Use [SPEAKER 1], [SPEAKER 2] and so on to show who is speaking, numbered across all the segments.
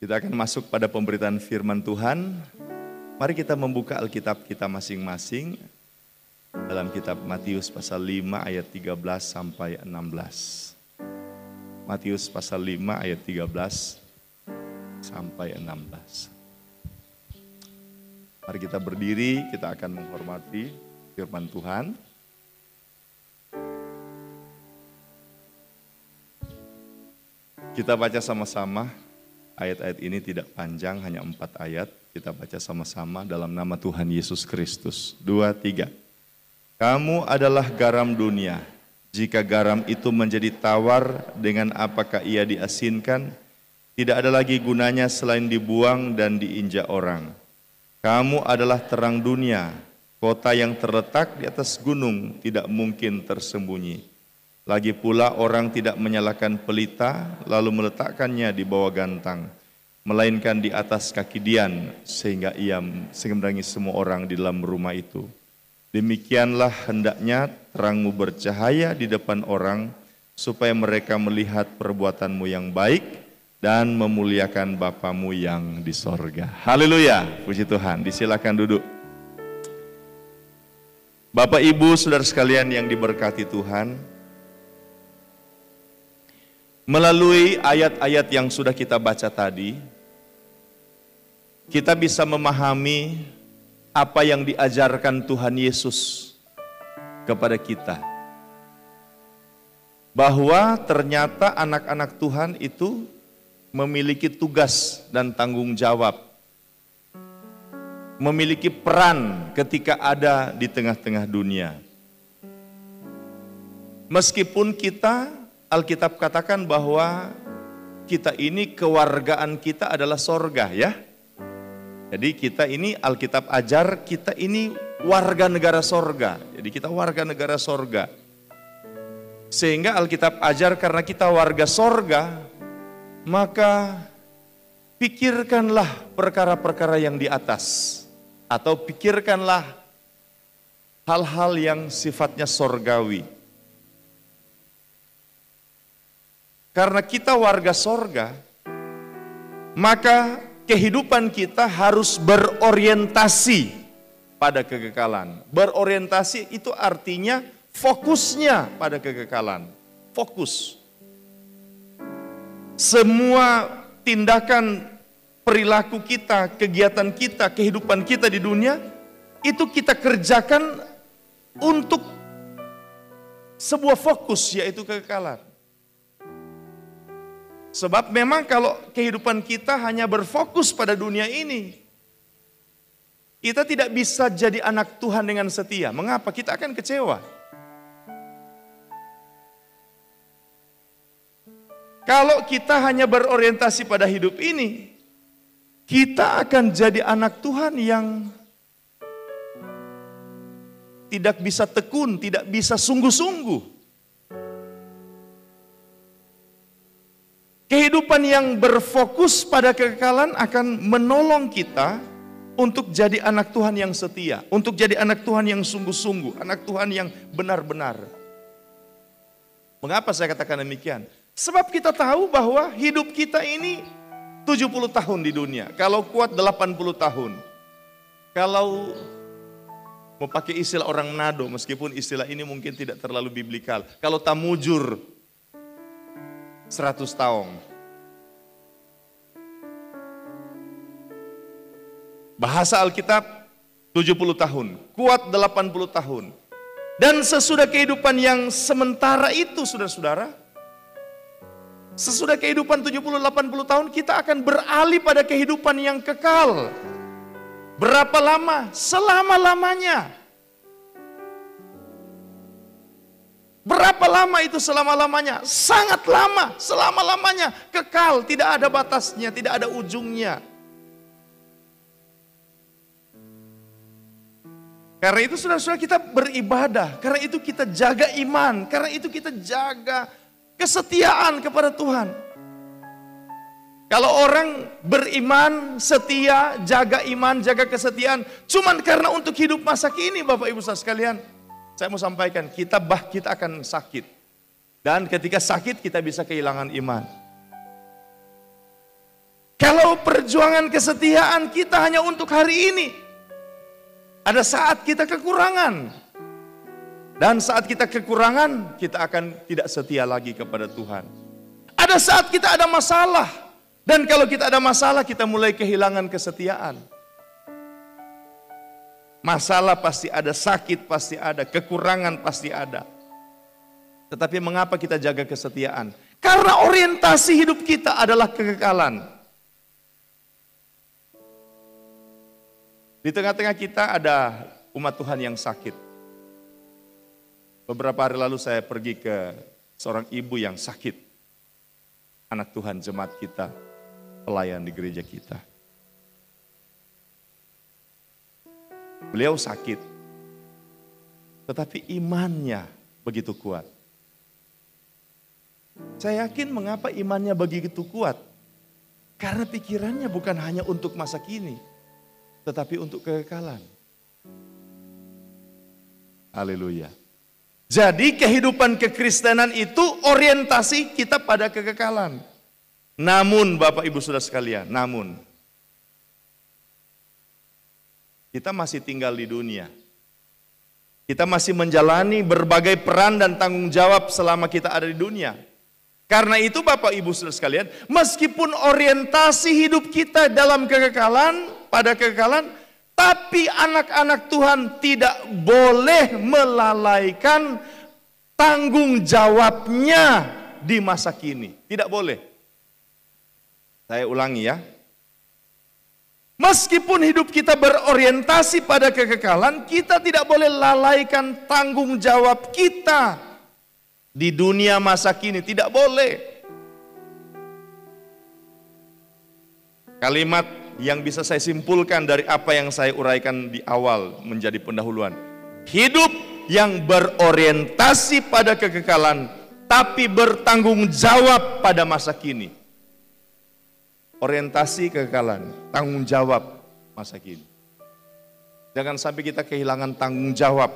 [SPEAKER 1] Kita akan masuk pada pemberitaan firman Tuhan. Mari kita membuka Alkitab kita masing-masing dalam kitab Matius pasal 5 ayat 13 sampai 16. Matius pasal 5 ayat 13 sampai 16. Mari kita berdiri, kita akan menghormati firman Tuhan. Kita baca sama-sama. Ayat-ayat ini tidak panjang, hanya 4 ayat. Kita baca sama-sama dalam nama Tuhan Yesus Kristus. 2, 3. Kamu adalah garam dunia. Jika garam itu menjadi tawar, dengan apakah ia diasinkan? Tidak ada lagi gunanya selain dibuang dan diinjak orang. Kamu adalah terang dunia. Kota yang terletak di atas gunung tidak mungkin tersembunyi. Lagi pula orang tidak menyalakan pelita lalu meletakkannya di bawah gantang, melainkan di atas kaki dian sehingga menerangi semua orang di dalam rumah itu. Demikianlah hendaknya terangmu bercahaya di depan orang supaya mereka melihat perbuatanmu yang baik dan memuliakan Bapamu yang di sorga. Haleluya, puji Tuhan. Disilakan duduk. Bapak, Ibu, saudara sekalian yang diberkati Tuhan, melalui ayat-ayat yang sudah kita baca tadi, kita bisa memahami apa yang diajarkan Tuhan Yesus kepada kita. Bahwa ternyata anak-anak Tuhan itu memiliki tugas dan tanggung jawab. Memiliki peran ketika ada di tengah-tengah dunia. Meskipun kita, Alkitab katakan bahwa kita ini kewargaan kita adalah sorga, ya. Jadi kita ini, Alkitab ajar kita ini warga negara sorga. Jadi kita warga negara sorga. Sehingga Alkitab ajar karena kita warga sorga, maka pikirkanlah perkara-perkara yang di atas. Atau pikirkanlah hal-hal yang sifatnya sorgawi. Karena kita warga sorga, maka kehidupan kita harus berorientasi pada kekekalan. Berorientasi itu artinya fokusnya pada kekekalan. Fokus. Semua tindakan, perilaku kita, kegiatan kita, kehidupan kita di dunia, itu kita kerjakan untuk sebuah fokus, yaitu kekekalan. Sebab memang kalau kehidupan kita hanya berfokus pada dunia ini, kita tidak bisa jadi anak Tuhan dengan setia. Mengapa? Kita akan kecewa. Kalau kita hanya berorientasi pada hidup ini, kita akan jadi anak Tuhan yang tidak bisa tekun, tidak bisa sungguh-sungguh. Kehidupan yang berfokus pada kekekalan akan menolong kita untuk jadi anak Tuhan yang setia, untuk jadi anak Tuhan yang sungguh-sungguh, anak Tuhan yang benar-benar. Mengapa saya katakan demikian? Sebab kita tahu bahwa hidup kita ini 70 tahun di dunia, kalau kuat 80 tahun. Kalau mau pakai istilah orang Manado, meskipun istilah ini mungkin tidak terlalu biblikal, kalau tamujur 100 tahun. Bahasa Alkitab 70 tahun, kuat 80 tahun. Dan sesudah kehidupan yang sementara itu, saudara-saudara, sesudah kehidupan 70-80 tahun, kita akan beralih pada kehidupan yang kekal. Berapa lama? Selama-lamanya. Berapa lama itu selama-lamanya? Sangat lama, selama-lamanya. Kekal, tidak ada batasnya, tidak ada ujungnya. Karena itu saudara-saudara, kita beribadah, karena itu kita jaga iman, karena itu kita jaga kesetiaan kepada Tuhan. Kalau orang beriman, setia, jaga iman, jaga kesetiaan, cuman karena untuk hidup masa kini, Bapak Ibu saudara sekalian, saya mau sampaikan, kita akan sakit. Dan ketika sakit kita bisa kehilangan iman. Kalau perjuangan kesetiaan kita hanya untuk hari ini. Ada saat kita kekurangan. Dan saat kita kekurangan, kita akan tidak setia lagi kepada Tuhan. Ada saat kita ada masalah. Dan kalau kita ada masalah, kita mulai kehilangan kesetiaan. Masalah pasti ada, sakit pasti ada, kekurangan pasti ada. Tetapi mengapa kita jaga kesetiaan? Karena orientasi hidup kita adalah kekekalan. Di tengah-tengah kita ada umat Tuhan yang sakit. Beberapa hari lalu saya pergi ke seorang ibu yang sakit. Anak Tuhan jemaat kita, pelayan di gereja kita. Beliau sakit, tetapi imannya begitu kuat. Saya yakin mengapa imannya begitu kuat. Karena pikirannya bukan hanya untuk masa kini, tetapi untuk kekekalan. Haleluya. Jadi kehidupan kekristenan itu orientasi kita pada kekekalan. Namun Bapak Ibu Saudara sekalian, namun kita masih tinggal di dunia. Kita masih menjalani berbagai peran dan tanggung jawab selama kita ada di dunia. Karena itu Bapak Ibu Saudara sekalian, meskipun orientasi hidup kita dalam kekekalan, pada kekekalan, tapi anak-anak Tuhan tidak boleh melalaikan tanggung jawabnya di masa kini. Tidak boleh. Saya ulangi ya. Meskipun hidup kita berorientasi pada kekekalan, kita tidak boleh lalaikan tanggung jawab kita di dunia masa kini. Tidak boleh. Kalimat yang bisa saya simpulkan dari apa yang saya uraikan di awal menjadi pendahuluan. Hidup yang berorientasi pada kekekalan, tapi bertanggung jawab pada masa kini. Orientasi kekekalan, tanggung jawab masa kini. Jangan sampai kita kehilangan tanggung jawab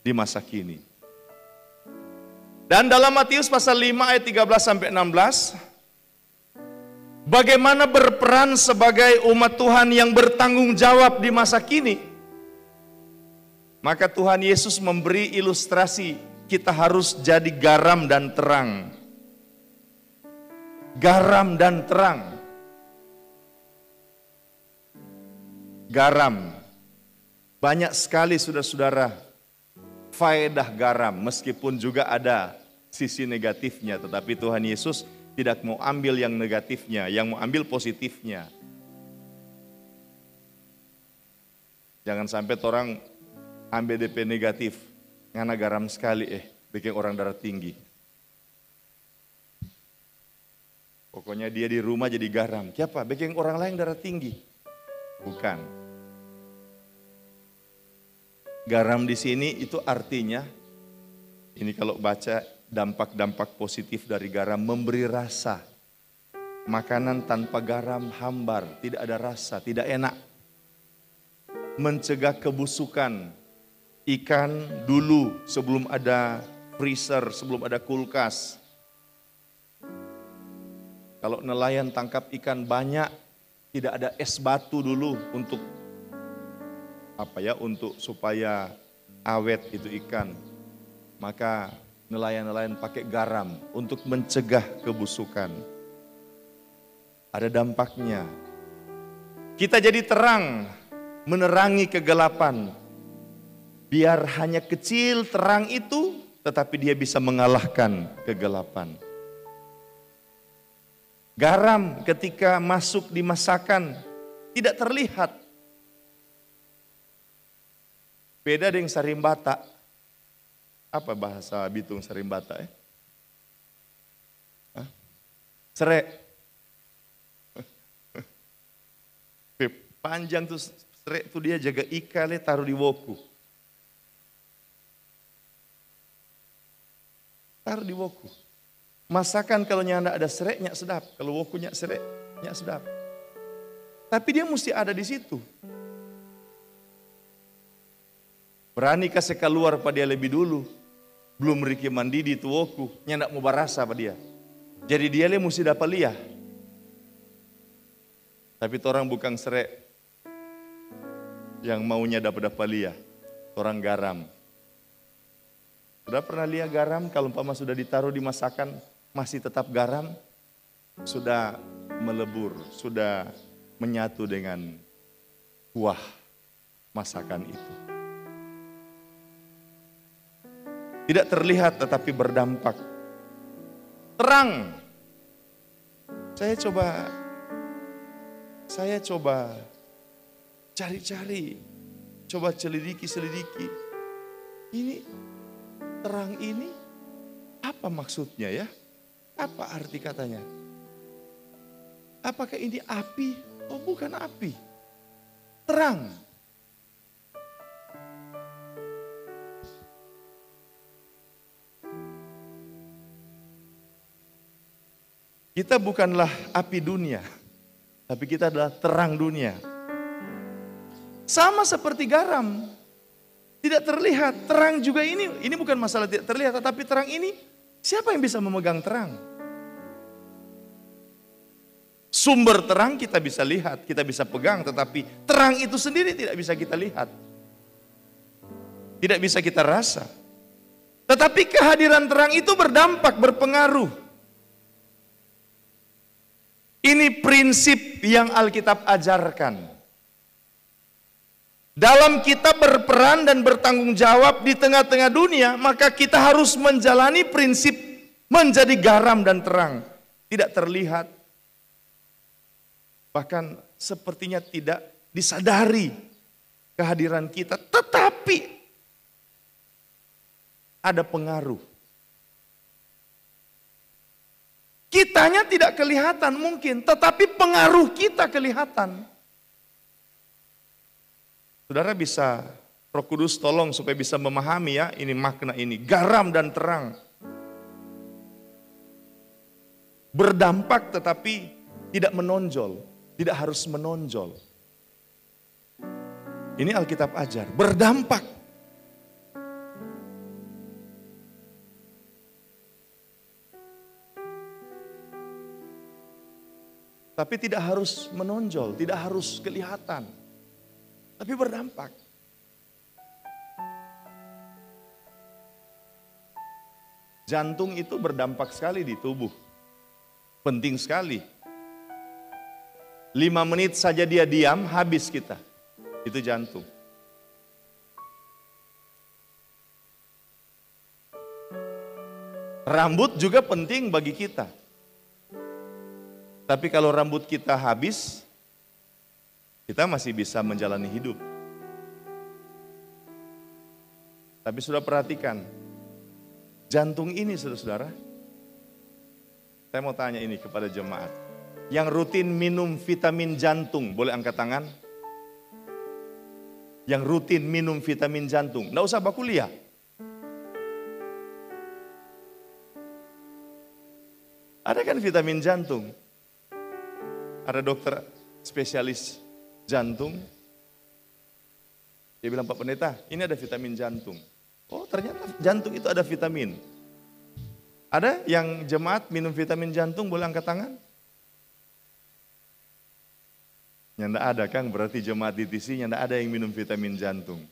[SPEAKER 1] di masa kini. Dan dalam Matius pasal 5 ayat 13 sampai 16, bagaimana berperan sebagai umat Tuhan yang bertanggung jawab di masa kini? Maka Tuhan Yesus memberi ilustrasi, kita harus jadi garam dan terang. Garam dan terang. Garam. Banyak sekali saudara-saudara faedah garam, meskipun juga ada sisi negatifnya, tetapi Tuhan Yesus tidak mau ambil yang negatifnya, yang mau ambil positifnya. Jangan sampai orang ambil DP negatif, ngana garam sekali bikin orang darah tinggi. Pokoknya dia di rumah jadi garam. Kenapa? Bikin orang lain darah tinggi. Bukan. Garam di sini itu artinya, ini kalau baca dampak-dampak positif dari garam, memberi rasa. Makanan tanpa garam hambar, tidak ada rasa, tidak enak. Mencegah kebusukan. Ikan dulu sebelum ada freezer, sebelum ada kulkas. Kalau nelayan tangkap ikan banyak, tidak ada es batu dulu untuk untuk supaya awet itu ikan. Maka nelayan-nelayan pakai garam untuk mencegah kebusukan. Ada dampaknya. Kita jadi terang, menerangi kegelapan. Biar hanya kecil terang itu, tetapi dia bisa mengalahkan kegelapan. Garam ketika masuk di masakan tidak terlihat. Beda dengan sarimbata. Apa bahasa Bitung sarimbata? Serai. Panjang tuh serai tuh dia jaga ikan taruh di woku. Taruh di woku. Masakan kalau nyanda ada sereknya sedap, kalau wokunya sereknya sedap. Tapi dia mesti ada di situ. Berani kasih keluar pada dia lebih dulu. Belum Riki mandi di woku, nyanda mau barasa pada dia. Jadi dia mesti dapat lihat. Tapi orang bukan serek yang maunya dapat-dapat lihat. Orang garam. Sudah pernah lihat garam kalau umpama sudah ditaruh di masakan masih tetap garam? Sudah melebur, sudah menyatu dengan kuah masakan itu. Tidak terlihat tetapi berdampak. Terang. Saya coba cari-cari, coba selidiki. Ini terang ini apa maksudnya ya? Apa arti katanya? Apakah ini api? Oh, bukan api. Terang. Kita bukanlah api dunia, tapi kita adalah terang dunia. Sama seperti garam. Tidak terlihat, terang juga ini bukan masalah tidak terlihat, tetapi terang ini, siapa yang bisa memegang terang? Sumber terang kita bisa lihat, kita bisa pegang, tetapi terang itu sendiri tidak bisa kita lihat. Tidak bisa kita rasa. Tetapi kehadiran terang itu berdampak, berpengaruh. Ini prinsip yang Alkitab ajarkan. Dalam kita berperan dan bertanggung jawab di tengah-tengah dunia, maka kita harus menjalani prinsip menjadi garam dan terang. Tidak terlihat, bahkan sepertinya tidak disadari kehadiran kita, tetapi ada pengaruh. Kitanya tidak kelihatan mungkin, tetapi pengaruh kita kelihatan. Saudara bisa, Roh Kudus tolong supaya bisa memahami ya, ini makna ini, garam dan terang. Berdampak tetapi tidak menonjol, tidak harus menonjol. Ini Alkitab ajar, berdampak. Tapi tidak harus menonjol, tidak harus kelihatan. Tapi berdampak. Jantung itu berdampak sekali di tubuh. Penting sekali. 5 menit saja dia diam, habis kita. Itu jantung. Rambut juga penting bagi kita. Tapi kalau rambut kita habis, kita masih bisa menjalani hidup. Tapi sudah perhatikan, jantung ini saudara-saudara, saya mau tanya ini kepada jemaat. Yang rutin minum vitamin jantung, boleh angkat tangan? Yang rutin minum vitamin jantung, enggak usah bakuliah. Ada kan vitamin jantung? Ada dokter spesialis jantung. Dia bilang, Pak Pendeta, ini ada vitamin jantung. Oh, ternyata jantung itu ada vitamin. Ada yang jemaat minum vitamin jantung, boleh angkat tangan? Ya enggak ada kan, berarti jemaat di TC enggak ada yang minum vitamin jantung.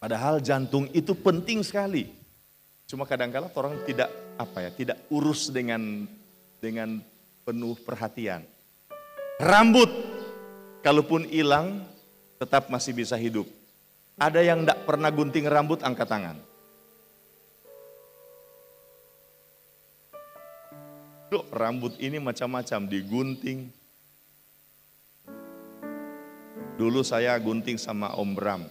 [SPEAKER 1] Padahal jantung itu penting sekali. Cuma kadang-kala orang tidak tidak urus dengan penuh perhatian. Rambut, kalaupun hilang, tetap masih bisa hidup. Ada yang tidak pernah gunting rambut, angkat tangan. Duh, rambut ini macam-macam, digunting. Dulu saya gunting sama Om Bram.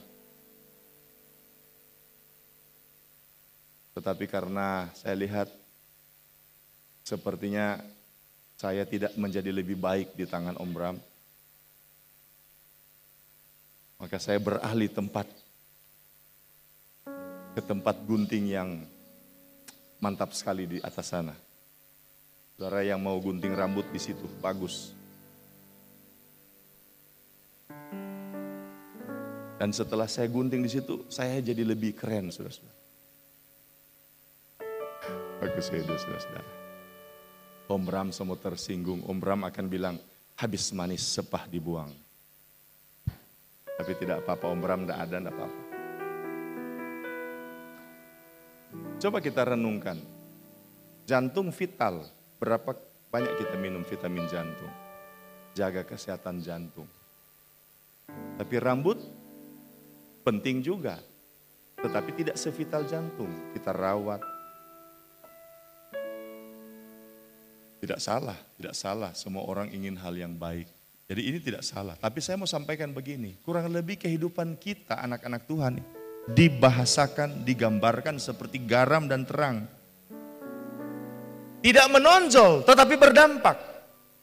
[SPEAKER 1] Tetapi karena saya lihat, sepertinya saya tidak menjadi lebih baik di tangan Om Bram. Maka saya beralih ke tempat gunting yang mantap sekali di atas sana. Saudara yang mau gunting rambut di situ, bagus. Dan setelah saya gunting di situ, saya jadi lebih keren, saudara-saudara. Bagus ya itu, saudara-saudara. Om Bram semua tersinggung, Om Bram akan bilang, habis manis sepah dibuang. Tapi tidak apa-apa, Om Bram tidak ada, tidak apa-apa. Coba kita renungkan, jantung vital, berapa banyak kita minum vitamin jantung, jaga kesehatan jantung. Tapi rambut penting juga, tetapi tidak sevital jantung, kita rawat. Tidak salah, semua orang ingin hal yang baik. Jadi ini tidak salah, tapi saya mau sampaikan begini, kurang lebih kehidupan kita anak-anak Tuhan dibahasakan, digambarkan seperti garam dan terang. Tidak menonjol, tetapi berdampak.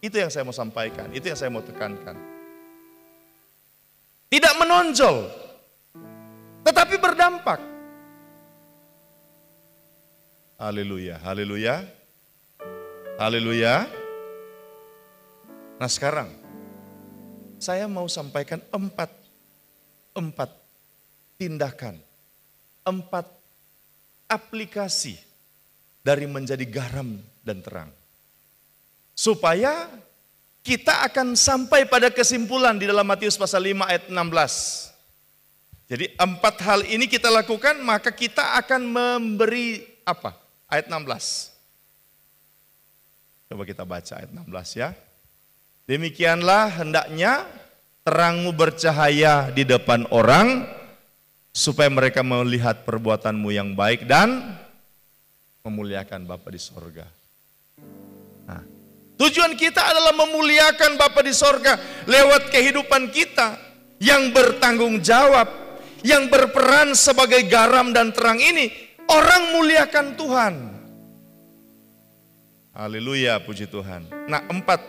[SPEAKER 1] Itu yang saya mau sampaikan, itu yang saya mau tekankan. Tidak menonjol, tetapi berdampak. Haleluya, haleluya, haleluya. Nah sekarang, saya mau sampaikan empat tindakan, 4 aplikasi dari menjadi garam dan terang. Supaya kita akan sampai pada kesimpulan di dalam Matius pasal 5 ayat 16. Jadi 4 hal ini kita lakukan, maka kita akan memberi apa? Ayat 16. Coba kita baca ayat 16 ya. Demikianlah hendaknya terangmu bercahaya di depan orang, supaya mereka melihat perbuatanmu yang baik dan memuliakan Bapa di sorga. Nah, tujuan kita adalah memuliakan Bapa di sorga lewat kehidupan kita yang bertanggung jawab, yang berperan sebagai garam dan terang ini. Orang muliakan Tuhan. Haleluya, puji Tuhan. Nah, 4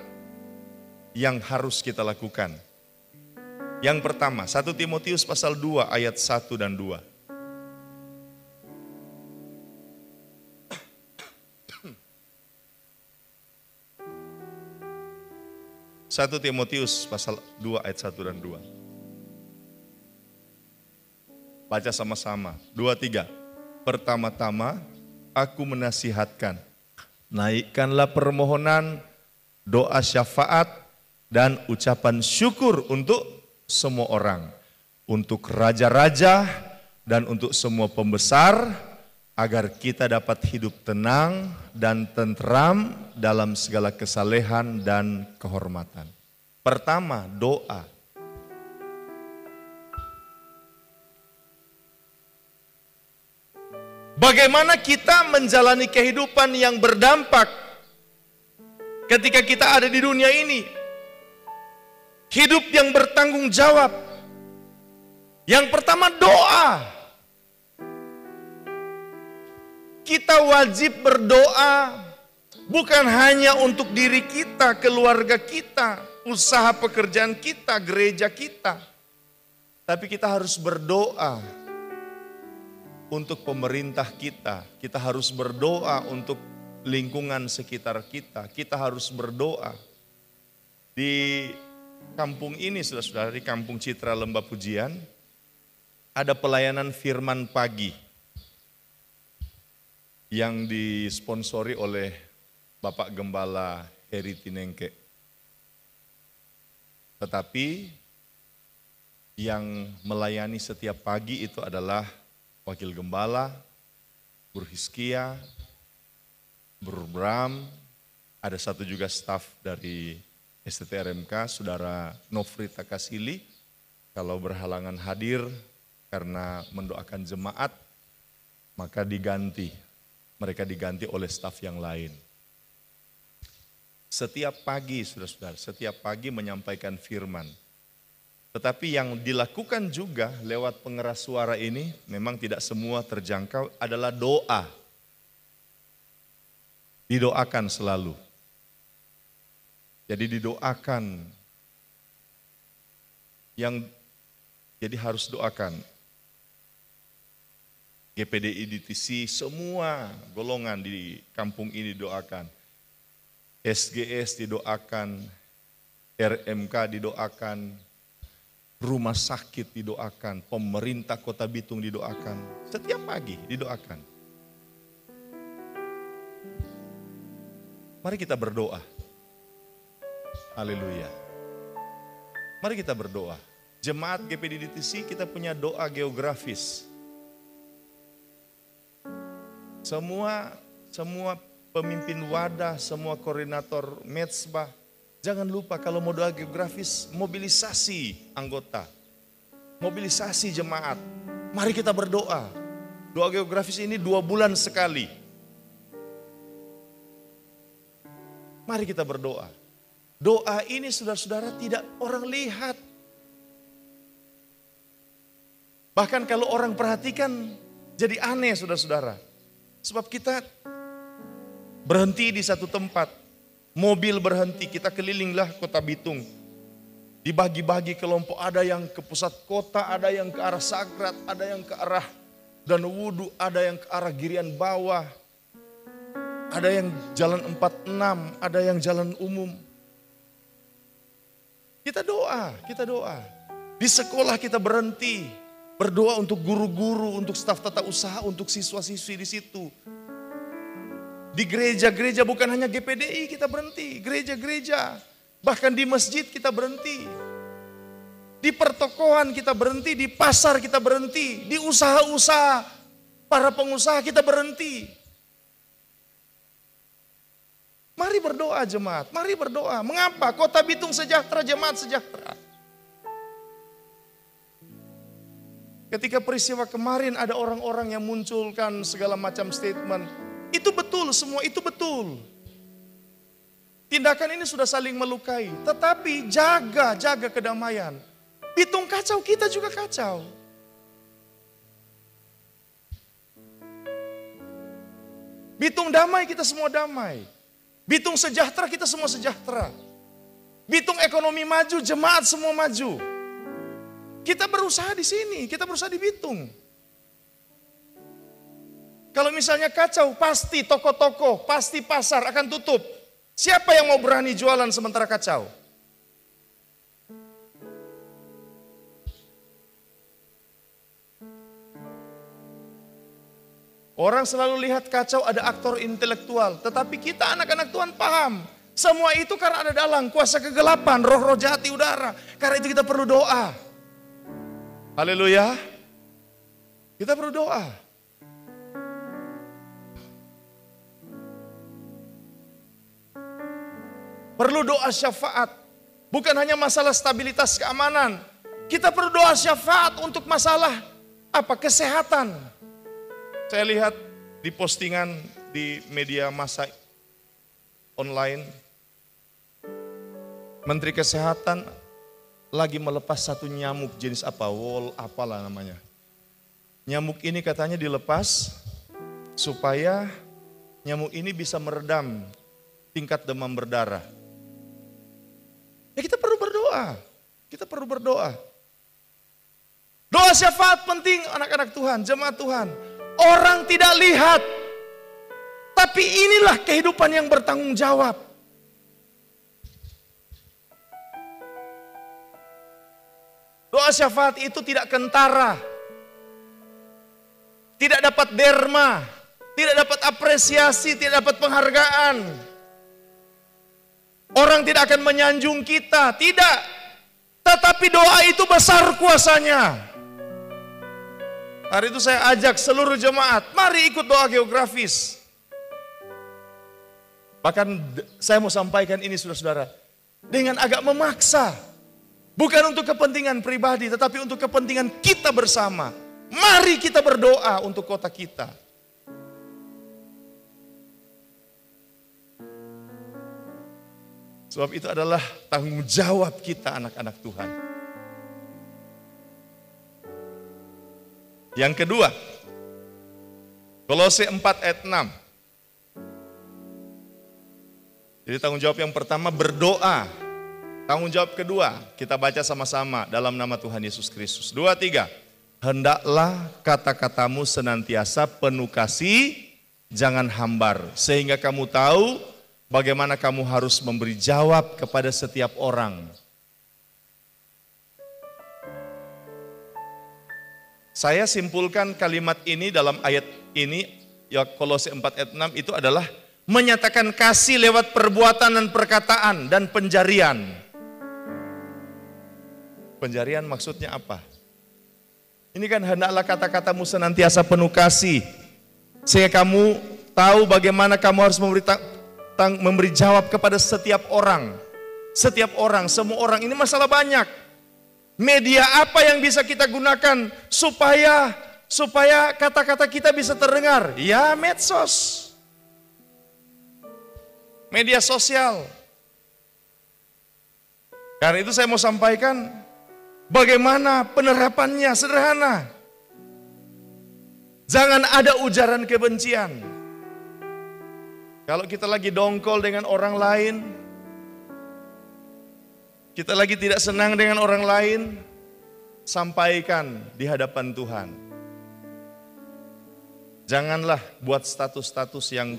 [SPEAKER 1] yang harus kita lakukan. Yang pertama, 1 Timotius pasal 2 ayat 1 dan 2. Satu Timotius pasal 2 ayat 1 dan 2. Baca sama-sama. 2, 3. Pertama-tama aku menasihatkan, naikkanlah permohonan, doa syafaat, dan ucapan syukur untuk semua orang, untuk raja-raja dan untuk semua pembesar, agar kita dapat hidup tenang dan tentram dalam segala kesalehan dan kehormatan. Pertama, doa. Bagaimana kita menjalani kehidupan yang berdampak ketika kita ada di dunia ini? Hidup yang bertanggung jawab. Yang pertama, doa. Kita wajib berdoa bukan hanya untuk diri kita, keluarga kita, usaha pekerjaan kita, gereja kita. Tapi kita harus berdoa untuk pemerintah kita. Kita harus berdoa untuk lingkungan sekitar kita. Kita harus berdoa. Di kampung ini, saudara-saudara, di Kampung Citra Lembah Pujian, ada pelayanan firman pagi yang disponsori oleh Bapak Gembala Heri Tinengke. Tetapi yang melayani setiap pagi itu adalah Wakil Gembala, Bro Hiskia, Bro Bram, ada satu juga staf dari STTRMK, Saudara Nofri Takasili. Kalau berhalangan hadir karena mendoakan jemaat, maka mereka diganti oleh staf yang lain. Setiap pagi, saudara-saudara, setiap pagi menyampaikan firman. Tetapi yang dilakukan juga lewat pengeras suara ini, memang tidak semua terjangkau, adalah doa. Didoakan selalu. Jadi didoakan, jadi harus doakan. GPDI DTC, semua golongan di kampung ini didoakan. SGS didoakan, RMK didoakan, rumah sakit didoakan, pemerintah Kota Bitung didoakan. Setiap pagi didoakan. Mari kita berdoa. Haleluya. Mari kita berdoa. Jemaat GPD DTC kita punya doa geografis. Semua pemimpin wadah, semua koordinator mezbah, jangan lupa kalau mau doa geografis, mobilisasi anggota, mobilisasi jemaat. Mari kita berdoa. Doa geografis ini 2 bulan sekali. Mari kita berdoa. Doa ini saudara-saudara tidak orang lihat. Bahkan kalau orang perhatikan jadi aneh saudara-saudara. Sebab kita berhenti di satu tempat. Mobil berhenti, kita kelilinglah kota Bitung. Dibagi-bagi kelompok, ada yang ke pusat kota, ada yang ke arah Sagrat, ada yang ke arah Danau, ada yang ke arah Girian Bawah. Ada yang jalan 46, ada yang jalan umum. Kita doa. Di sekolah kita berhenti. Berdoa untuk guru-guru, untuk staf tata usaha, untuk siswa-siswi di situ. Di gereja-gereja bukan hanya GPDI kita berhenti. Gereja-gereja, bahkan di masjid kita berhenti. Di pertokohan kita berhenti, di pasar kita berhenti. Di usaha-usaha, para pengusaha kita berhenti. Mari berdoa jemaat, mari berdoa. Mengapa? Kota Bitung sejahtera, jemaat sejahtera. Ketika peristiwa kemarin ada orang-orang yang munculkan segala macam statement. Itu betul, semua itu betul. Tindakan ini sudah saling melukai. Tetapi jaga kedamaian. Bitung kacau, kita juga kacau. Bitung damai, kita semua damai. Bitung sejahtera, kita semua sejahtera. Bitung ekonomi maju, jemaat semua maju. Kita berusaha di sini, kita berusaha di Bitung. Kalau misalnya kacau, pasti toko-toko, pasti pasar akan tutup. Siapa yang mau berani jualan sementara kacau? Orang selalu lihat kacau ada aktor intelektual, tetapi kita anak-anak Tuhan paham. Semua itu karena ada dalang, kuasa kegelapan, roh-roh jahat di udara. Karena itu kita perlu doa. Haleluya. Kita perlu doa. Perlu doa syafaat. Bukan hanya masalah stabilitas keamanan. Kita perlu doa syafaat untuk masalah apa? Kesehatan. Saya lihat di postingan di media massa online. Menteri Kesehatan lagi melepas satu nyamuk jenis apa, apalah namanya. Nyamuk ini katanya dilepas supaya nyamuk ini bisa meredam tingkat demam berdarah. Ya kita perlu berdoa, kita perlu berdoa. Doa syafaat penting anak-anak Tuhan, jemaat Tuhan. Orang tidak lihat, tapi inilah kehidupan yang bertanggung jawab. Doa syafaat itu tidak kentara, tidak dapat derma, tidak dapat apresiasi, tidak dapat penghargaan. Orang tidak akan menyanjung kita, tidak. Tetapi doa itu besar kuasanya. Hari itu saya ajak seluruh jemaat, mari ikut doa geografis. Bahkan saya mau sampaikan ini saudara-saudara, dengan agak memaksa. Bukan untuk kepentingan pribadi, tetapi untuk kepentingan kita bersama. Mari kita berdoa untuk kota kita. Sebab itu adalah tanggung jawab kita anak-anak Tuhan. Yang kedua, Kolose 4 ayat 6. Jadi tanggung jawab yang pertama berdoa. Tanggung jawab kedua, kita baca sama-sama dalam nama Tuhan Yesus Kristus. 2, 3. Hendaklah kata-katamu senantiasa penuh kasih, jangan hambar. Sehingga kamu tahu bagaimana kamu harus memberi jawab kepada setiap orang. Saya simpulkan kalimat ini dalam ayat ini, ya Kolose 4 ayat 6 itu adalah menyatakan kasih lewat perbuatan dan perkataan dan penjarian. Penjarian maksudnya apa? Ini kan hendaklah kata-katamu senantiasa penuh kasih, sehingga kamu tahu bagaimana kamu harus memberi jawab kepada setiap orang. Setiap orang, semua orang. Ini masalah banyak. Media apa yang bisa kita gunakan supaya kata-kata kita bisa terdengar? Ya, medsos. Media sosial. Karena itu saya mau sampaikan bagaimana penerapannya sederhana. Jangan ada ujaran kebencian. Kalau kita lagi dongkol dengan orang lain, kita lagi tidak senang dengan orang lain, sampaikan di hadapan Tuhan. Janganlah buat status-status yang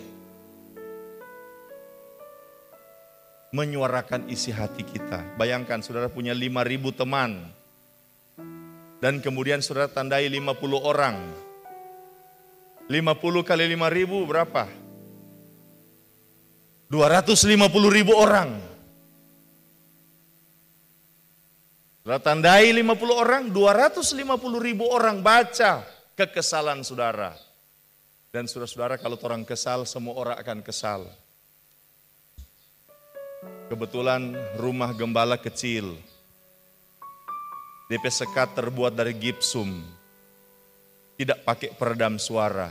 [SPEAKER 1] menyuarakan isi hati kita. Bayangkan saudara punya 5.000 teman. Dan kemudian saudara tandai 50 orang. 50 kali 5.000 berapa? 250.000 orang. Saudara tandai 50 orang, 250.000 orang baca kekesalan saudara. Dan saudara-saudara kalau orang kesal, semua orang akan kesal. Kebetulan rumah gembala kecil. DP sekat terbuat dari gipsum. Tidak pakai peredam suara.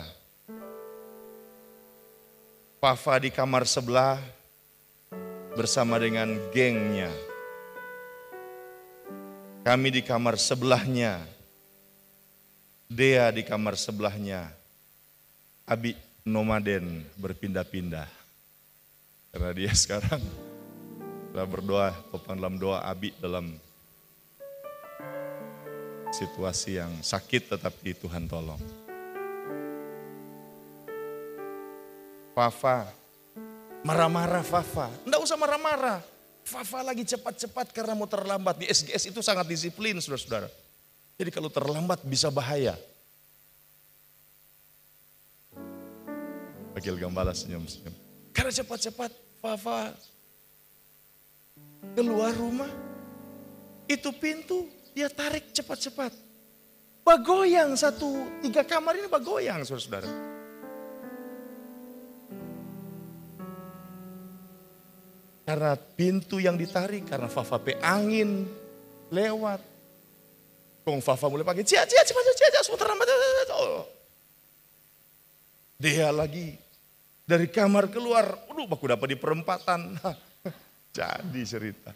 [SPEAKER 1] Fafa di kamar sebelah bersama dengan gengnya. Kami di kamar sebelahnya. Dea di kamar sebelahnya. Abi nomaden berpindah-pindah. Karena dia sekarang kita berdoa, topang dalam doa Abi dalam situasi yang sakit tetapi Tuhan tolong. Fafa, marah-marah Fafa. Enggak usah marah-marah. Fafa lagi cepat-cepat karena mau terlambat. Di SGS itu sangat disiplin saudara-saudara. Jadi kalau terlambat bisa bahaya. Wakil gembala senyum-senyum. Karena cepat-cepat Fafa keluar rumah, itu pintu dia tarik cepat-cepat. Bagoyang 3 kamar ini bagoyang saudara-saudara. Karena pintu yang ditarik, karena Fafa angin lewat. Kong Fafa mulai pakai cia semua terlambat. Dia lagi dari kamar keluar, baku dapat di perempatan. Jadi cerita.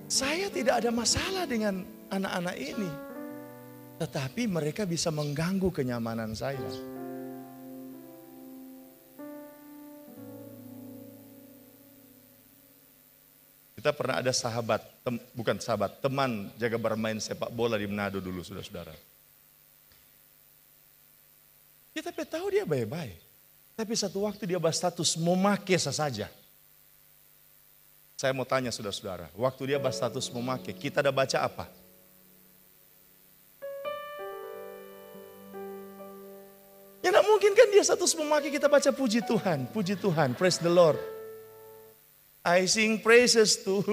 [SPEAKER 1] Saya tidak ada masalah dengan anak-anak ini. Tetapi mereka bisa mengganggu kenyamanan saya. Kita pernah ada sahabat, bukan sahabat, teman jaga bermain sepak bola di Manado dulu saudara-saudara. Kita tahu dia baik-baik. Tapi satu waktu dia berstatus memakai saja. Saya mau tanya saudara-saudara, waktu dia berstatus memakai, kita ada baca apa? Ya tidak mungkin kan dia status memakai kita baca puji Tuhan, praise the Lord. I sing praises to,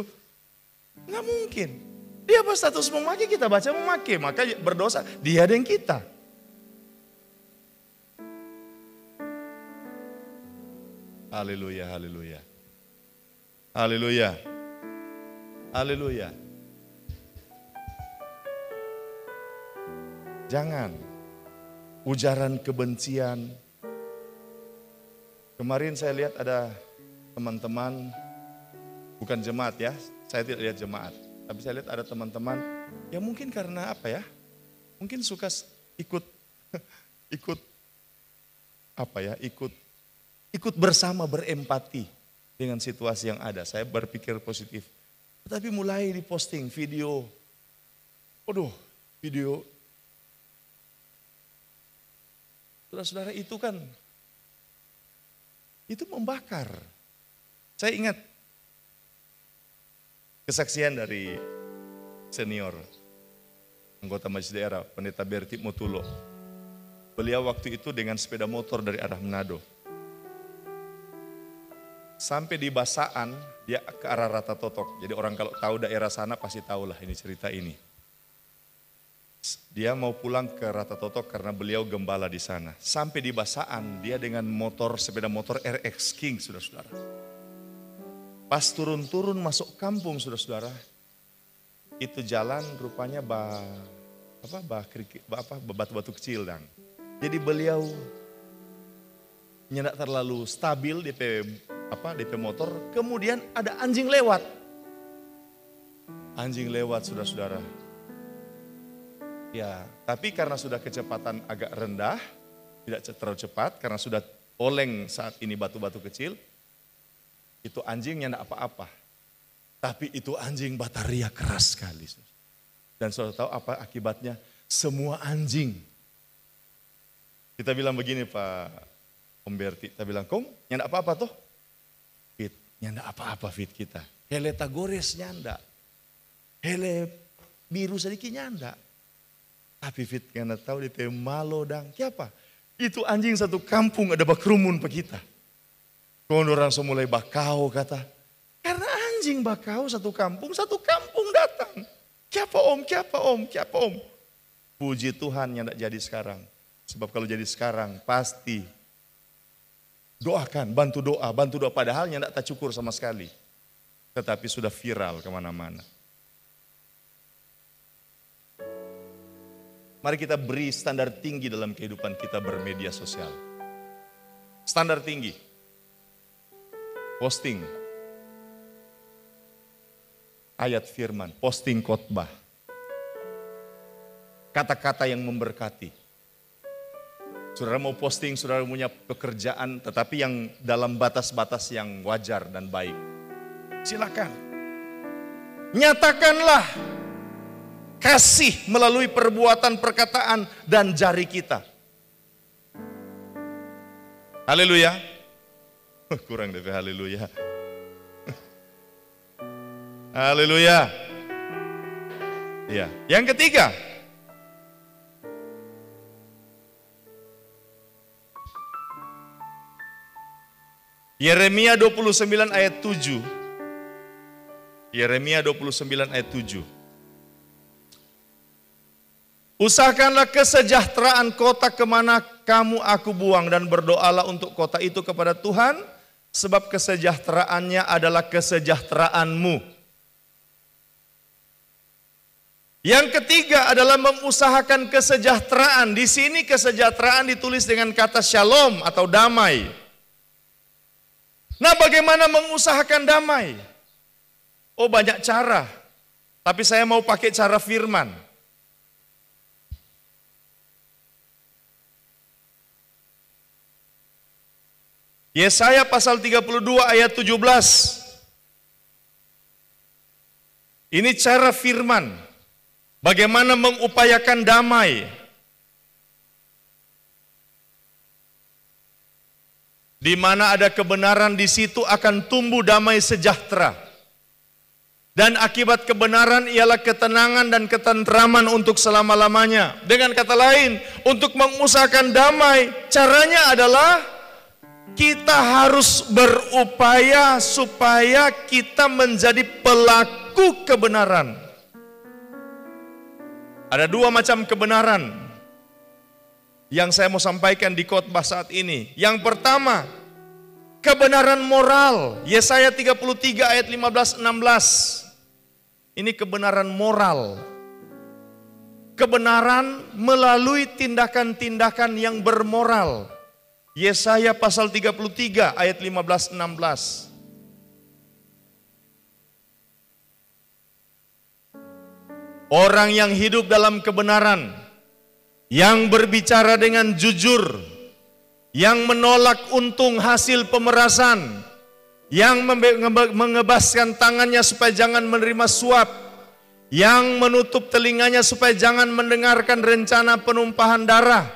[SPEAKER 1] nggak mungkin. Dia berstatus memakai kita baca memakai, maka berdosa dia dan kita. Haleluya, haleluya. Haleluya. Haleluya. Jangan ujaran kebencian. Kemarin saya lihat ada teman-teman, bukan jemaat ya, saya tidak lihat jemaat. Tapi saya lihat ada teman-teman yang mungkin karena apa ya, mungkin suka ikut bersama, berempati dengan situasi yang ada. Saya berpikir positif. Tetapi mulai diposting video. Video. Saudara-saudara itu kan, itu membakar. Saya ingat kesaksian dari senior, anggota majelis daerah, Pendeta Berti Motulo. Beliau waktu itu dengan sepeda motor dari arah Manado. Sampai di Basaan, dia ke arah Rata Totok. Jadi orang kalau tahu daerah sana pasti tahulah ini cerita ini. Dia mau pulang ke Rata Totok karena beliau gembala di sana. Sampai di Basaan, dia dengan sepeda motor RX King, saudara-saudara. Pas turun-turun masuk kampung, saudara-saudara, itu jalan rupanya batu-batu kecil, dang. Jadi beliau nyendak terlalu stabil DP motor, kemudian ada anjing lewat. Anjing lewat, saudara-saudara. Ya, tapi karena sudah kecepatan agak rendah, tidak terlalu cepat, karena sudah oleng saat ini batu-batu kecil, itu anjingnya tidak apa-apa. Tapi itu anjing bataria keras sekali. Dan saudara tahu apa akibatnya? Semua anjing. Kita bilang begini Pak Om Berti, kita bilang, Kong, nyanda apa-apa toh? Fit, nyanda apa-apa fit kita. Hele tagores nyanda. Hele biru sedikit nyanda. Tapi fit nyanda tahu di malo dang. Kiapa? Itu anjing satu kampung ada bakrumun pe kita. Kalau orang semua mulai bakau kata. Karena anjing bakau satu kampung datang. Kiapa om, kiapa om, kiapa om. Puji Tuhan nyanda jadi sekarang. Sebab kalau jadi sekarang pasti doakan, bantu doa. Padahal tidak tak cukur sama sekali. Tetapi sudah viral kemana-mana. Mari kita beri standar tinggi dalam kehidupan kita bermedia sosial. Standar tinggi. Posting. Ayat firman, posting khotbah. Kata-kata yang memberkati. Saudara mau posting, saudara punya pekerjaan, tetapi yang dalam batas-batas yang wajar dan baik. Silakan. Nyatakanlah kasih melalui perbuatan, perkataan, dan jari kita. Haleluya. Kurang deh, haleluya. Haleluya. Ya. Yang ketiga. Yeremia 29 ayat 7. Yeremia 29 ayat 7. Usahakanlah kesejahteraan kota kemana kamu aku buang dan berdoalah untuk kota itu kepada Tuhan, sebab kesejahteraannya adalah kesejahteraanmu. Yang ketiga adalah mengusahakan kesejahteraan. Di sini kesejahteraan ditulis dengan kata shalom atau damai. Nah, bagaimana mengusahakan damai? Oh, banyak cara. Tapi saya mau pakai cara firman. Yesaya pasal 32 ayat 17. Ini cara firman. Bagaimana mengupayakan damai. Di mana ada kebenaran, di situ akan tumbuh damai sejahtera. Dan akibat kebenaran ialah ketenangan dan ketentraman untuk selama-lamanya. Dengan kata lain, untuk mengusahakan damai, caranya adalah kita harus berupaya supaya kita menjadi pelaku kebenaran. Ada dua macam kebenaran yang saya mau sampaikan di khotbah saat ini. Yang pertama, kebenaran moral. Yesaya 33 ayat 15-16. Ini kebenaran moral. Kebenaran melalui tindakan-tindakan yang bermoral. Yesaya pasal 33 ayat 15-16. Orang yang hidup dalam kebenaran, yang berbicara dengan jujur, yang menolak untung hasil pemerasan, yang mengebaskan tangannya supaya jangan menerima suap, yang menutup telinganya supaya jangan mendengarkan rencana penumpahan darah,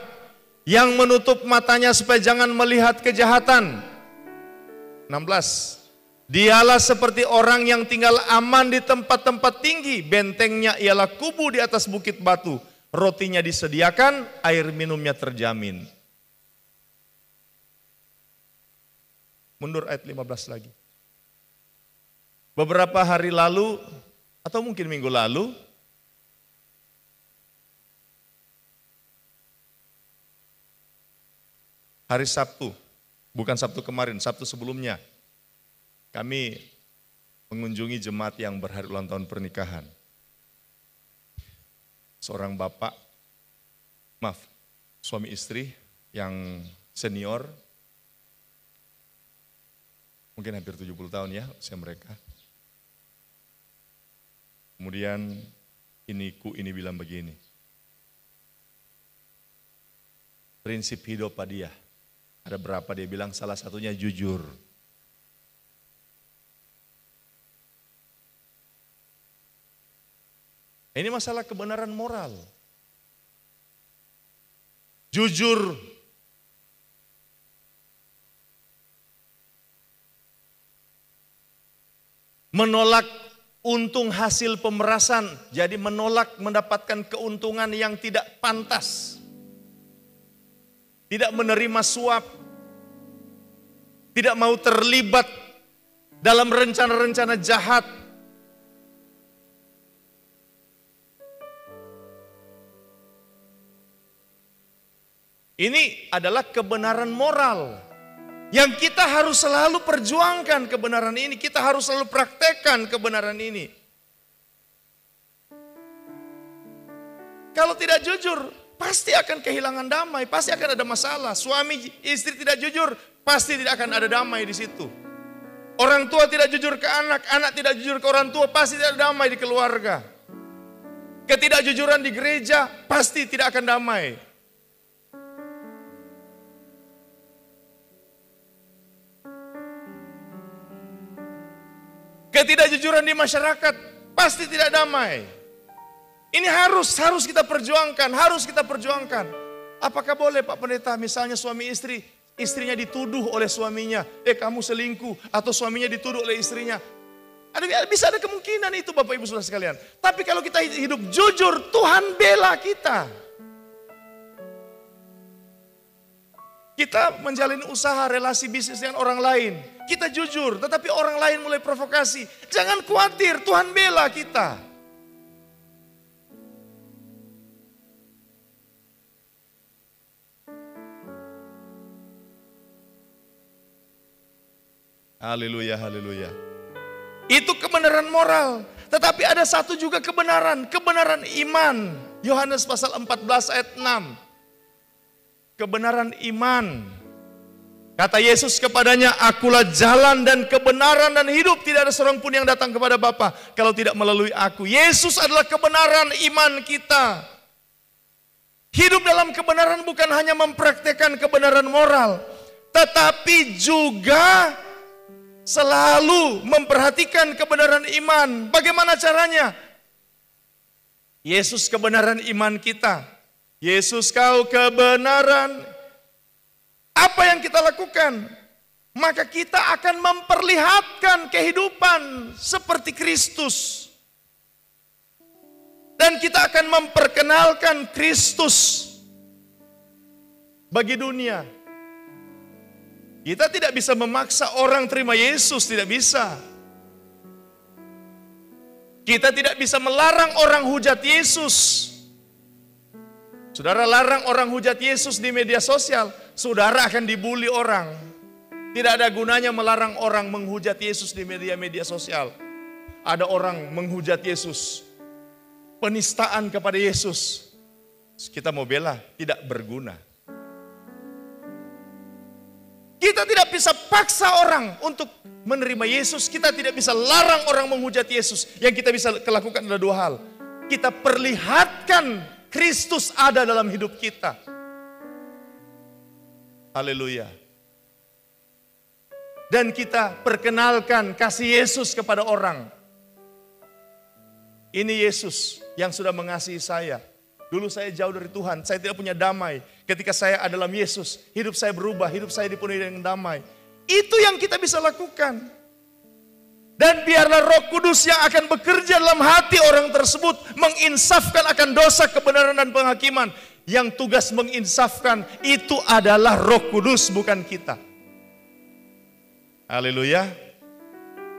[SPEAKER 1] yang menutup matanya supaya jangan melihat kejahatan. 16. Dialah seperti orang yang tinggal aman di tempat-tempat tinggi, bentengnya ialah kubu di atas bukit batu, rotinya disediakan, air minumnya terjamin. Mundur ayat 15 lagi. Beberapa hari lalu, atau mungkin minggu lalu, hari Sabtu, bukan Sabtu kemarin, Sabtu sebelumnya, kami mengunjungi jemaat yang berhari ulang tahun pernikahan. Seorang bapak, suami istri yang senior, mungkin hampir 70 tahun ya usia mereka. Kemudian ini bilang begini, prinsip hidup dia, ada berapa dia bilang, salah satunya jujur. Ini masalah kebenaran moral. Jujur. Menolak untung hasil pemerasan, jadi menolak mendapatkan keuntungan yang tidak pantas. Tidak menerima suap. Tidak mau terlibat dalam rencana-rencana jahat. Ini adalah kebenaran moral yang kita harus selalu perjuangkan. Kebenaran ini kita harus selalu praktekkan kebenaran ini. Kalau tidak jujur, pasti akan kehilangan damai, pasti akan ada masalah. Suami istri tidak jujur, pasti tidak akan ada damai di situ. Orang tua tidak jujur ke anak, anak tidak jujur ke orang tua, pasti tidak ada damai di keluarga. Ketidakjujuran di gereja pasti tidak akan damai. Ketidakjujuran di masyarakat pasti tidak damai. Ini harus kita perjuangkan, harus kita perjuangkan. Apakah boleh Pak Pendeta, misalnya suami istri, istrinya dituduh oleh suaminya, kamu selingkuh, atau suaminya dituduh oleh istrinya. Bisa ada kemungkinan itu Bapak Ibu Saudara sekalian. Tapi kalau kita hidup jujur, Tuhan bela kita. Kita menjalin usaha, relasi bisnis dengan orang lain. Kita jujur, tetapi orang lain mulai provokasi. Jangan khawatir, Tuhan bela kita. Haleluya, haleluya. Itu kebenaran moral. Tetapi ada satu juga kebenaran iman. Yohanes pasal 14 ayat 6. Kebenaran iman. Kata Yesus kepadanya, akulah jalan dan kebenaran dan hidup. Tidak ada seorang pun yang datang kepada Bapa kalau tidak melalui aku. Yesus adalah kebenaran iman kita. Hidup dalam kebenaran bukan hanya mempraktekkan kebenaran moral, tetapi juga selalu memperhatikan kebenaran iman. Bagaimana caranya? Yesus kebenaran iman kita. Yesus kau kebenaran. Apa yang kita lakukan? Maka kita akan memperlihatkan kehidupan seperti Kristus. Dan kita akan memperkenalkan Kristus bagi dunia. Kita tidak bisa memaksa orang terima Yesus, tidak bisa. Kita tidak bisa melarang orang hujat Yesus. Saudara larang orang hujat Yesus di media sosial, saudara akan dibully orang. Tidak ada gunanya melarang orang menghujat Yesus di media sosial. Ada orang menghujat Yesus, penistaan kepada Yesus. Kita mau bela, tidak berguna. Kita tidak bisa paksa orang untuk menerima Yesus. Kita tidak bisa larang orang menghujat Yesus. Yang kita bisa lakukan adalah dua hal. Kita perlihatkan Kristus ada dalam hidup kita. Haleluya. Dan kita perkenalkan kasih Yesus kepada orang. Ini Yesus yang sudah mengasihi saya. Dulu saya jauh dari Tuhan, saya tidak punya damai. Ketika saya ada dalam Yesus, hidup saya berubah, hidup saya dipenuhi dengan damai. Itu yang kita bisa lakukan. Dan biarlah Roh Kudus yang akan bekerja dalam hati orang tersebut menginsafkan akan dosa, kebenaran dan penghakiman. Yang tugas menginsafkan itu adalah Roh Kudus, bukan kita. Haleluya.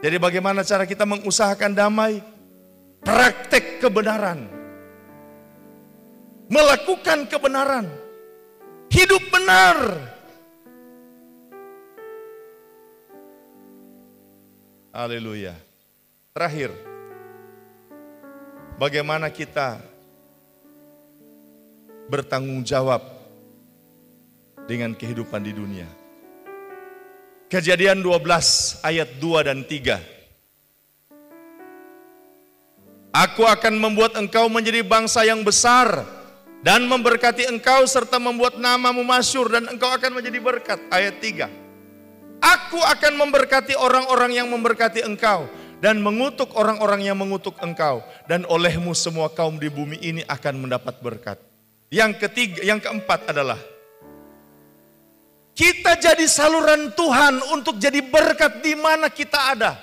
[SPEAKER 1] Jadi bagaimana cara kita mengusahakan damai? Praktek kebenaran. Melakukan kebenaran. Hidup benar. Haleluya. Terakhir, bagaimana kita bertanggung jawab dengan kehidupan di dunia. Kejadian 12 ayat 2 dan 3. Aku akan membuat engkau menjadi bangsa yang besar dan memberkati engkau serta membuat namamu masyhur dan engkau akan menjadi berkat. Ayat 3. Aku akan memberkati orang-orang yang memberkati engkau dan mengutuk orang-orang yang mengutuk engkau, dan olehmu semua kaum di bumi ini akan mendapat berkat. Yang keempat adalah kita jadi saluran Tuhan untuk jadi berkat di mana kita ada.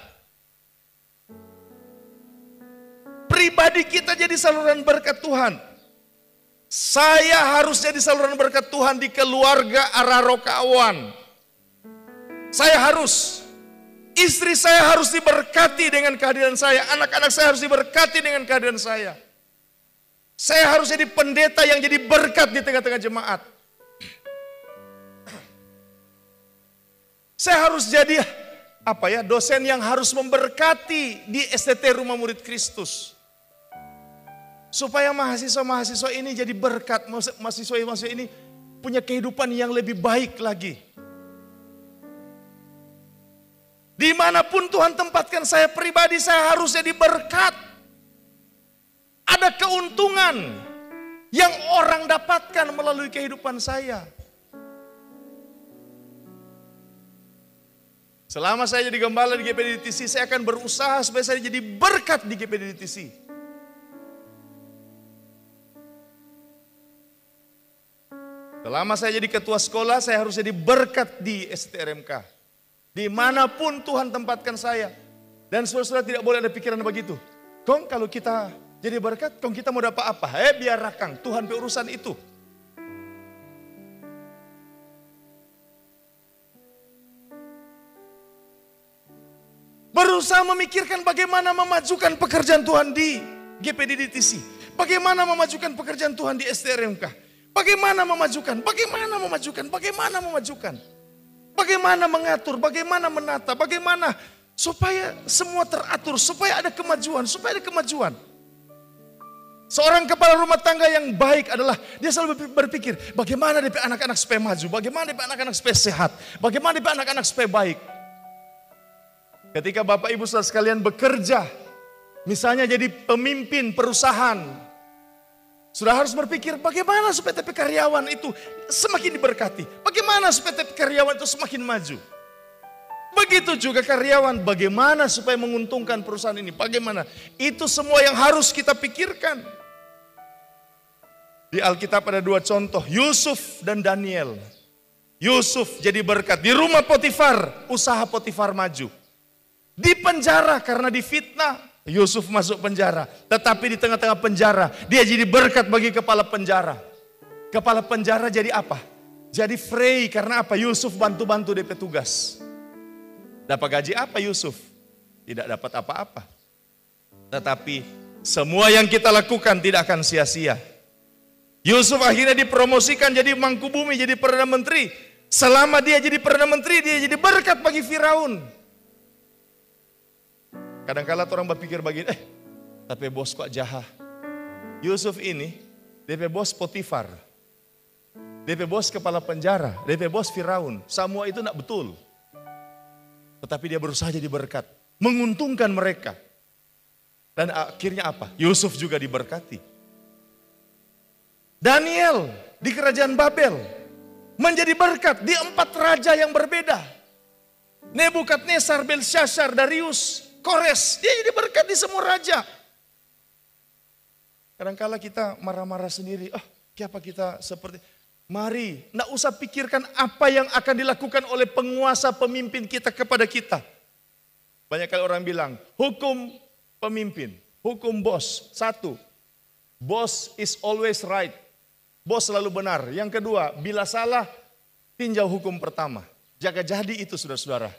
[SPEAKER 1] Pribadi kita jadi saluran berkat Tuhan. Saya harus jadi saluran berkat Tuhan di keluarga Ararokawan. Saya harus. Istri saya harus diberkati dengan kehadiran saya. Anak-anak saya harus diberkati dengan kehadiran saya. Saya harus jadi pendeta yang jadi berkat di tengah-tengah jemaat. Saya harus jadi dosen yang harus memberkati di STT Rumah Murid Kristus. Supaya mahasiswa-mahasiswa ini jadi berkat, mahasiswa-mahasiswa ini punya kehidupan yang lebih baik lagi. Dimanapun Tuhan tempatkan saya pribadi, saya harus jadi berkat. Ada keuntungan yang orang dapatkan melalui kehidupan saya. Selama saya jadi gembala di GPDTC, saya akan berusaha supaya saya jadi berkat di GPDTC. Selama saya jadi ketua sekolah, saya harus jadi berkat di STRMK. Dimanapun Tuhan tempatkan saya. Dan saudara-saudara tidak boleh ada pikiran begitu. Kong kalau kita jadi berkat, kong kita mau dapat apa? Biar rakang, Tuhan berurusan itu. Berusaha memikirkan bagaimana memajukan pekerjaan Tuhan di GPDTC. Bagaimana memajukan pekerjaan Tuhan di STRMK. Bagaimana memajukan. Bagaimana mengatur, bagaimana menata, bagaimana supaya semua teratur, supaya ada kemajuan. Seorang kepala rumah tangga yang baik adalah dia selalu berpikir bagaimana DP anak-anak supaya maju, bagaimana DP anak-anak supaya sehat, bagaimana DP anak-anak supaya baik. Ketika Bapak Ibu Saudara sekalian bekerja, misalnya jadi pemimpin perusahaan, sudah harus berpikir bagaimana supaya TP karyawan itu semakin diberkati. Bagaimana supaya TP karyawan itu semakin maju. Begitu juga karyawan, bagaimana supaya menguntungkan perusahaan ini. Bagaimana, itu semua yang harus kita pikirkan. Di Alkitab ada dua contoh, Yusuf dan Daniel. Yusuf jadi berkat, di rumah Potifar, usaha Potifar maju. Di penjara karena difitnah, Yusuf masuk penjara, tetapi di tengah-tengah penjara dia jadi berkat bagi kepala penjara. Kepala penjara jadi apa? Jadi free karena apa? Yusuf bantu-bantu DP tugas. Dapat gaji apa Yusuf? Tidak dapat apa-apa. Tetapi semua yang kita lakukan tidak akan sia-sia. Yusuf akhirnya dipromosikan jadi Mangkubumi, jadi Perdana Menteri. Selama dia jadi Perdana Menteri, dia jadi berkat bagi Firaun. Kadang-kala orang berpikir begini, tapi bos kok jahat. Yusuf ini, DP bos Potifar. DP bos kepala penjara, DP bos Firaun. Semua itu tidak betul. Tetapi dia berusaha jadi berkat. Menguntungkan mereka. Dan akhirnya apa? Yusuf juga diberkati. Daniel di kerajaan Babel. Menjadi berkat di 4 raja yang berbeda. Nebukadnezar, Belshazzar, Darius, Kores, dia jadi berkat di semua raja. Kadang-kala kita marah-marah sendiri. Kenapa kita seperti... Mari, tidak usah pikirkan apa yang akan dilakukan oleh penguasa pemimpin kita kepada kita. Banyak kali orang bilang, hukum pemimpin, hukum bos. 1, boss is always right. Bos selalu benar. Yang kedua, bila salah, tinjau hukum pertama. Jaga jadi itu saudara-saudara.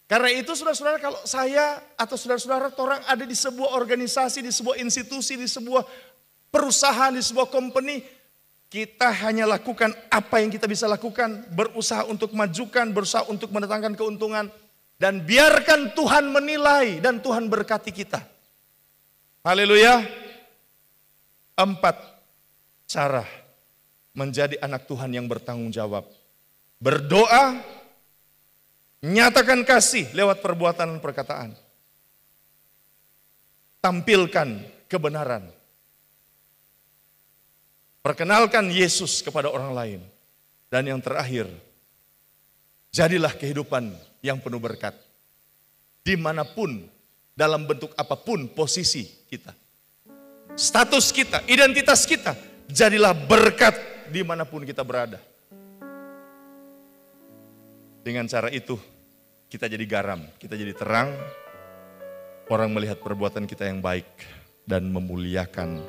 [SPEAKER 1] Karena itu saudara-saudara, kalau saya atau saudara-saudara orang ada di sebuah organisasi, di sebuah institusi, di sebuah perusahaan, di sebuah company, kita hanya lakukan apa yang kita bisa lakukan, berusaha untuk majukan, berusaha untuk mendatangkan keuntungan, dan biarkan Tuhan menilai dan Tuhan berkati kita. Haleluya. 4 cara menjadi anak Tuhan yang bertanggung jawab. Berdoa, nyatakan kasih lewat perbuatan dan perkataan. Tampilkan kebenaran. Perkenalkan Yesus kepada orang lain. Dan yang terakhir, jadilah kehidupan yang penuh berkat. Dimanapun, dalam bentuk apapun posisi kita. Status kita, identitas kita, jadilah berkat dimanapun kita berada. Dengan cara itu, kita jadi garam, kita jadi terang. Orang melihat perbuatan kita yang baik dan memuliakan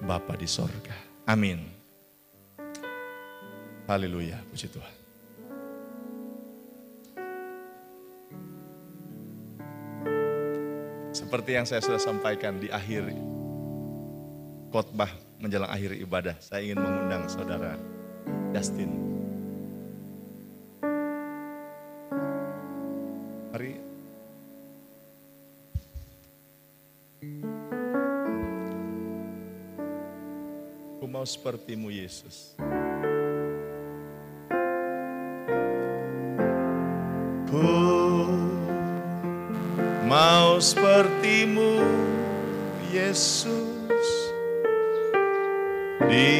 [SPEAKER 1] Bapa di sorga. Amin. Haleluya, puji Tuhan. Seperti yang saya sudah sampaikan di akhir khotbah menjelang akhir ibadah, saya ingin mengundang saudara Justin. Mari. Aku mau sepertimu Yesus. Ku mau sepertimu Yesus. Di